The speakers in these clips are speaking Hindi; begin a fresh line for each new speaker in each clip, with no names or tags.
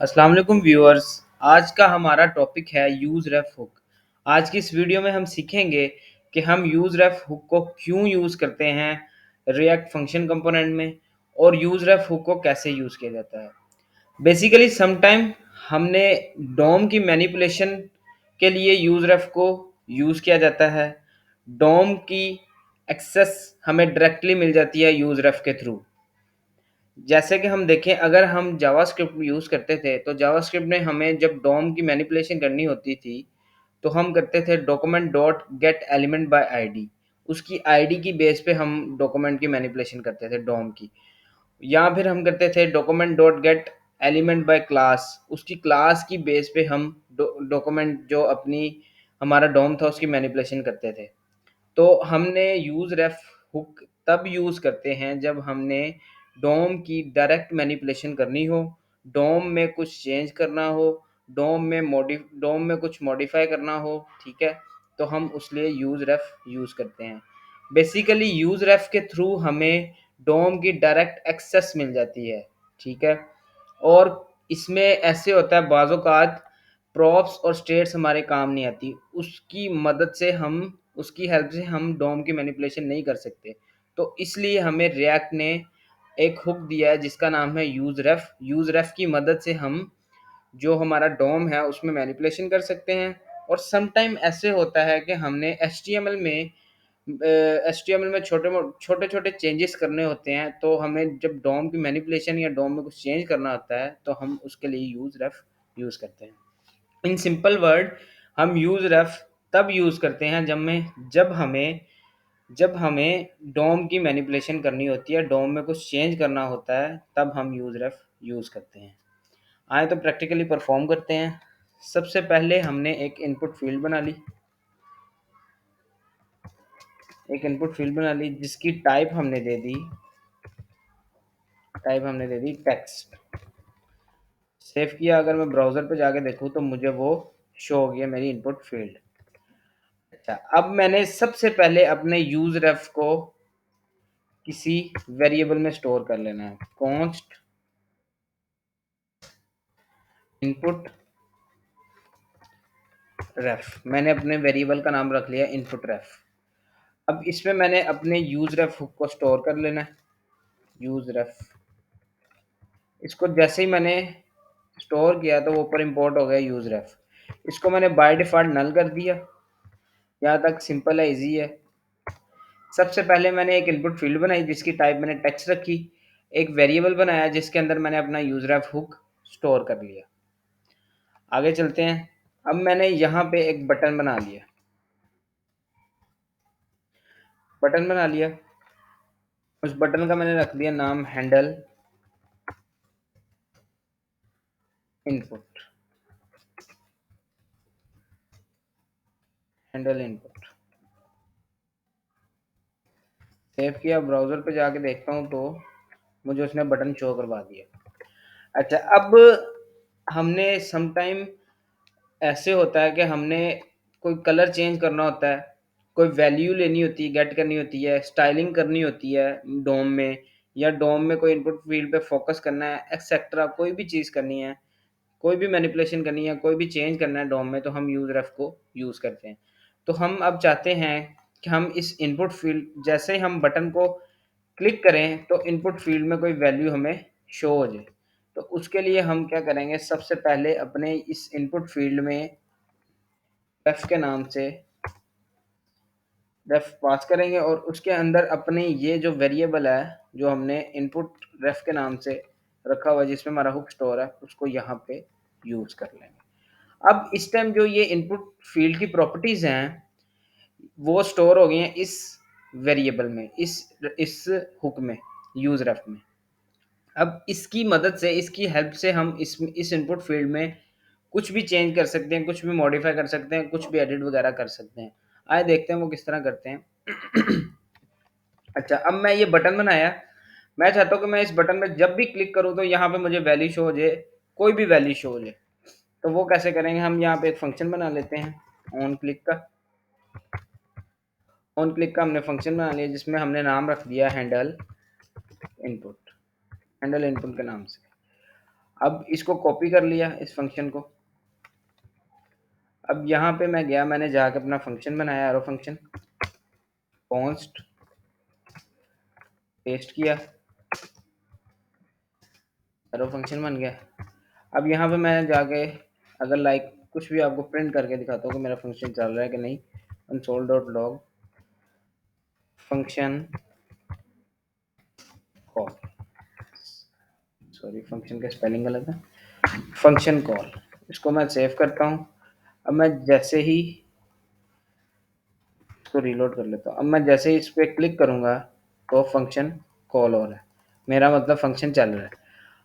अस्सलाम वालेकुम व्यूअर्स। आज का हमारा टॉपिक है यूज़ रेफ हुक। आज की इस वीडियो में हम सीखेंगे कि हम यूज़ रेफ हुक को क्यों यूज़ करते हैं रिएक्ट फंक्शन कंपोनेंट में और यूज़ रेफ हुक को कैसे यूज़ किया जाता है। बेसिकली समटाइम हमने डॉम की मैनिपुलेशन के लिए यूज़ रेफ को यूज़ किया जाता है। डॉम की एक्सेस हमें डायरेक्टली मिल जाती है यूज़ रेफ के थ्रू। जैसे कि हम देखें, अगर हम जावास्क्रिप्ट यूज़ करते थे तो जावास्क्रिप्ट में हमें जब डॉम की मैनिपुलेशन करनी होती थी तो हम करते थे document dot gate element by ID. उसकी आईडी की बेस पे हम डॉक्यूमेंट की मैनिपुलेशन करते थे डॉम की। या फिर हम करते थे document dot gate element by class. उसकी क्लास की बेस पे हम डॉक्यूमेंट जो अपनी हमारा डॉम था उसकी मैनिपुलेशन करते थे। तो हमने यूज़ रेफ हुक तब यूज़ करते हैं जब हमने डोम की डायरेक्ट मैनिपुलेशन करनी हो, डोम में कुछ चेंज करना हो, डोम में कुछ मॉडिफाई करना हो, ठीक है? तो हम उस लिए यूज़ रेफ यूज़ करते हैं। बेसिकली यूज़ रेफ के थ्रू हमें डोम की डायरेक्ट एक्सेस मिल जाती है, ठीक है? और इसमें ऐसे होता है बाज़ औक़ात प्रॉप्स और स्टेट्स हमारे काम नहीं आती। उसकी हेल्प से हम डोम की मैनिपुलेशन नहीं कर सकते। तो इसलिए हमें रिएक्ट ने एक हुक दिया है जिसका नाम है यूज़ रेफ। यूज़ रेफ की मदद से हम जो हमारा डोम है उसमें मैनिपुलेशन कर सकते हैं। और सम टाइम ऐसे होता है कि हमने एचटीएमएल में छोटे-छोटे चेंजेस करने होते हैं, तो हमें जब डोम की मैनिपुलेशन या डोम में कुछ चेंज करना होता है, तो हम उसके लिए यूज़ रेफ यूज़ करते हैं। इन सिंपल वर्ड, हम यूज़ रेफ तब यूज़ करते हैं जब हमें डोम की मैनिपुलेशन करनी होती है, डोम में कुछ चेंज करना होता है, तब हम यूज़ रेफ यूज़ करते हैं। आए तो प्रैक्टिकली परफॉर्म करते हैं। सबसे पहले हमने एक इनपुट फील्ड बना ली जिसकी टाइप हमने दे दी टेक्स्ट। सेव किया। अगर मैं ब्राउज़र पे जाके देखूँ तो मुझे वो शो हो गया मेरी इनपुट फील्ड। अच्छा, अब मैंने सबसे पहले अपने यूज़ रेफ को किसी वेरिएबल में स्टोर कर लेना है। कॉन्स्ट इनपुट रेफ, मैंने अपने वेरिएबल का नाम रख लिया इनपुट रेफ। अब इसमें मैंने अपने यूज़ रेफ हुक को स्टोर कर लेना है। यूज़ रेफ, इसको जैसे ही मैंने स्टोर किया तो वो ऊपर इंपोर्ट हो गया यूज़ रेफ। इसको मैंने बाय डिफ़ॉल्ट नल कर दिया। यहाँ तक सिंपल है, ईज़ी है। सबसे पहले मैंने एक इनपुट फील्ड बनाई जिसकी टाइप मैंने टेक्स्ट रखी। एक वेरिएबल बनाया जिसके अंदर मैंने अपना यूज़ रेफ हुक स्टोर कर लिया। आगे चलते हैं। अब मैंने यहाँ पे एक बटन बना लिया। उस बटन का मैंने रख दिया नाम इनपुट हैंडल इनपुट। सेव किया। ब्राउज़र पे जाके देखता हूँ तो मुझे उसने बटन शो करवा दिया। अच्छा, अब हमने सम टाइम ऐसे होता है कि हमने कोई कलर चेंज करना होता है, कोई वैल्यू लेनी होती है, गेट करनी होती है, स्टाइलिंग करनी होती है डोम में, या डोम में कोई इनपुट फील्ड पे फोकस करना है, एक्सेट्रा कोई भी चीज़ करनी है, कोई भी मैनिपुलेशन करनी है, कोई भी चेंज करना है डोम में, तो हम यूज़ रेफ को यूज़ करते हैं। तो हम अब चाहते हैं कि हम इस इनपुट फील्ड, जैसे ही हम बटन को क्लिक करें तो इनपुट फील्ड में कोई वैल्यू हमें शो हो जाए। तो उसके लिए हम क्या करेंगे, सबसे पहले अपने इस इनपुट फील्ड में रेफ के नाम से रेफ पास करेंगे और उसके अंदर अपने ये जो वेरिएबल है जो हमने इनपुट रेफ के नाम से रखा हुआ है जिसमें हमारा हुक स्टोर है, उसको यहाँ पे यूज़ कर लेंगे। अब इस टाइम जो ये इनपुट फील्ड की प्रॉपर्टीज़ हैं वो स्टोर हो गई हैं इस वेरिएबल में, इस हुक में, यूज़ रेफ में। अब इसकी मदद से, इसकी हेल्प से हम इस इनपुट फील्ड में कुछ भी चेंज कर सकते हैं, कुछ भी मॉडिफाई कर सकते हैं, कुछ भी एडिट वगैरह कर सकते हैं। आइए देखते हैं वो किस तरह करते हैं। अच्छा, अब मैं ये बटन बनाया। मैं चाहता हूँ कि मैं इस बटन में जब भी क्लिक करूँ तो यहाँ पे मुझे वैल्यू शो हो जाए, कोई भी वैल्यू शो हो जाए। तो वो कैसे करेंगे, हम यहाँ पे एक फंक्शन बना लेते हैं ऑन क्लिक का हमने फंक्शन बना लिया जिसमें हमने नाम रख दिया हैंडल इनपुट के नाम से। अब इसको कॉपी कर लिया इस फंक्शन को। अब यहाँ पे मैं गया, मैंने जाके अपना फंक्शन बनाया, एरो फंक्शन, कॉन्स्ट पेस्ट किया, एरो फंक्शन बन गया। अब यहाँ पे मैं जाके अगर लाइक कुछ भी आपको प्रिंट करके दिखाता हूँ कि मेरा फंक्शन चल रहा है कि नहीं, console dot log function call, sorry function का स्पेलिंग गलत है, फंक्शन कॉल, इसको मैं सेव करता हूँ। अब मैं जैसे ही इसको रीलोड कर लेता हूँ, अब मैं जैसे ही इस पर क्लिक करूँगा तो फंक्शन कॉल हो रहा है, मेरा मतलब फंक्शन चल रहा है।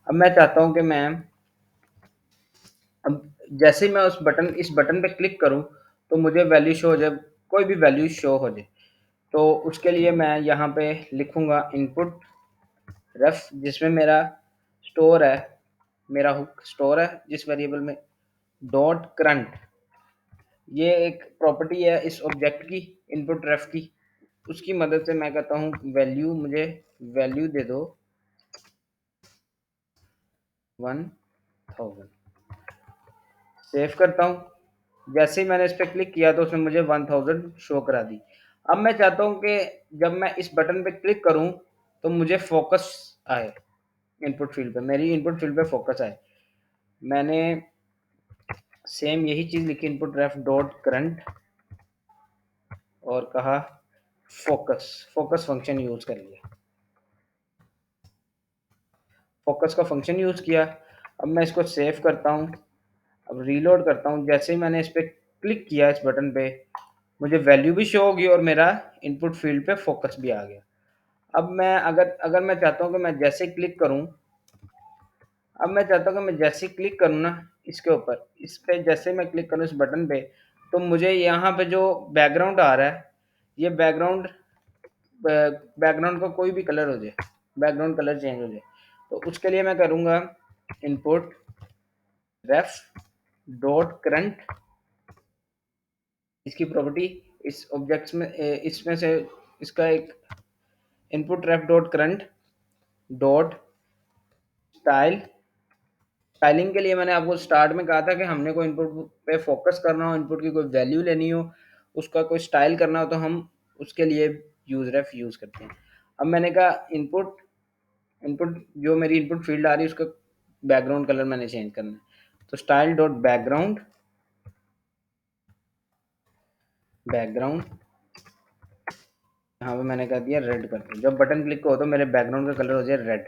अब मैं चाहता हूँ कि मैं अब जैसे ही मैं उस बटन इस बटन पे क्लिक करूँ तो मुझे वैल्यू शो हो जाए, कोई भी वैल्यू शो हो जाए। तो उसके लिए मैं यहाँ पे लिखूँगा इनपुट रेफ, जिसमें मेरा स्टोर है, मेरा हुक स्टोर है जिस वेरिएबल में, डॉट करंट, ये एक प्रॉपर्टी है इस ऑब्जेक्ट की, इनपुट रेफ की। उसकी मदद से मैं कहता हूँ वैल्यू, मुझे वैल्यू दे दो 1000, सेव करता हूँ। जैसे ही मैंने इस पर क्लिक किया तो उसने मुझे 1000 शो करा दी। अब मैं चाहता हूँ कि जब मैं इस बटन पे क्लिक करूँ तो मुझे फोकस आए, इनपुट फील्ड पे, मेरी इनपुट फील्ड पे फोकस आए। मैंने सेम यही चीज़ लिखी, इनपुट रेफ डॉट करंट, और कहा फोकस, फोकस फंक्शन यूज़ कर लिया, फोकस का फंक्शन यूज़ किया। अब मैं इसको सेव करता हूँ, अब रीलोड करता हूँ। जैसे ही मैंने इस पर क्लिक किया इस बटन पे, मुझे वैल्यू भी शो होगी और मेरा इनपुट फील्ड पे फोकस भी आ गया। अब मैं अगर अगर मैं चाहता हूँ कि मैं जैसे क्लिक करूँ, अब मैं चाहता हूँ कि मैं जैसे क्लिक करूँ ना इसके ऊपर, इस पे जैसे मैं क्लिक करूँ इस बटन पे, तो मुझे यहाँ पे जो बैकग्राउंड आ रहा है, ये बैकग्राउंड का कोई भी कलर हो जाए, बैकग्राउंड कलर चेंज हो जाए, तो उसके लिए मैं करूँगा इनपुट रेफ डॉट करंट, इसकी प्रॉपर्टी इस ऑब्जेक्ट्स में इसमें से इसका एक input ref dot current dot style. Styling के लिए मैंने आपको स्टार्ट में कहा था कि हमने कोई इनपुट पे फोकस करना हो, इनपुट की कोई वैल्यू लेनी हो, उसका कोई स्टाइल करना हो, तो हम उसके लिए यूज रेफ यूज़ करते हैं। अब मैंने कहा इनपुट इनपुट जो मेरी इनपुट फील्ड आ रही है उसका बैकग्राउंड कलर मैंने चेंज करना है, तो स्टाइल डॉट बैकग्राउंड, बैकग्राउंड यहाँ पे मैंने कह दिया रेड कर दो, जब बटन क्लिक हो तो मेरे बैकग्राउंड का कलर हो जाए रेड।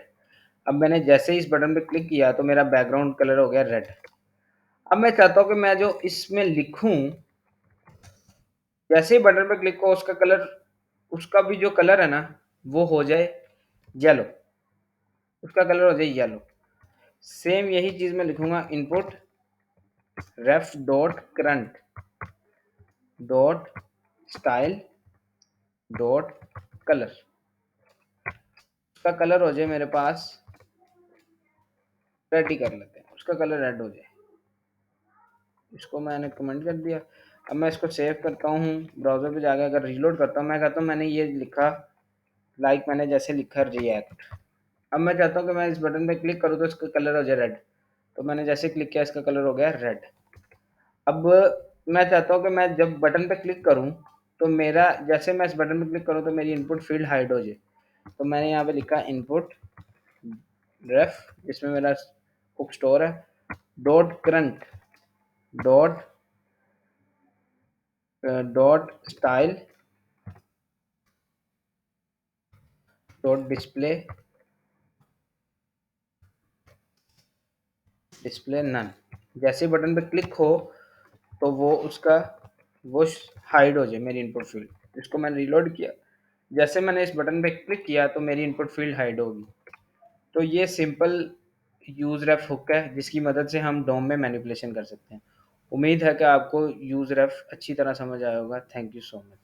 अब मैंने जैसे ही इस बटन पे क्लिक किया तो मेरा बैकग्राउंड कलर हो गया रेड। अब मैं चाहता हूँ कि मैं जो इसमें लिखूं, जैसे ही बटन पे क्लिक हो उसका कलर, उसका भी जो कलर है ना वो हो जाए येलो, उसका कलर हो जाए येलो। सेम यही चीज मैं लिखूंगा input ref dot current dot style dot colour, उसका कलर हो जाए मेरे पास रेड ही कर लेते हैं, उसका कलर रेड हो जाए। इसको मैंने कमेंट कर दिया। अब मैं इसको सेव करता हूँ, ब्राउजर पे जाकर अगर रीलोड करता हूँ, मैं कहता हूँ मैंने ये लिखा, लाइक मैंने जैसे लिखा रिएक्ट। अब मैं चाहता हूँ कि मैं इस बटन पे क्लिक करूँ तो इसका कलर हो जाए रेड, तो मैंने जैसे क्लिक किया इसका कलर हो गया रेड। अब मैं चाहता हूँ कि मैं जब बटन पे क्लिक करूँ तो मेरा, जैसे मैं इस बटन पे क्लिक करूँ तो मेरी इनपुट फील्ड हाइड हो जाए, तो मैंने यहाँ पे लिखा इनपुट रेफ, जिसमें मेरा हुक स्टोर है, dot current dot dot style dot display, display none. जैसे बटन पे क्लिक हो तो वो उसका वो हाइड हो जाए मेरी इनपुट फील्ड। इसको मैंने रीलोड किया, जैसे मैंने इस बटन पे क्लिक किया तो मेरी इनपुट फील्ड हाइड होगी। तो ये सिंपल यूज रेफ हुक है जिसकी मदद से हम डोम में मैनिपुलेशन कर सकते हैं। उम्मीद है कि आपको यूज रेफ अच्छी तरह समझ आया होगा। Thank you so much.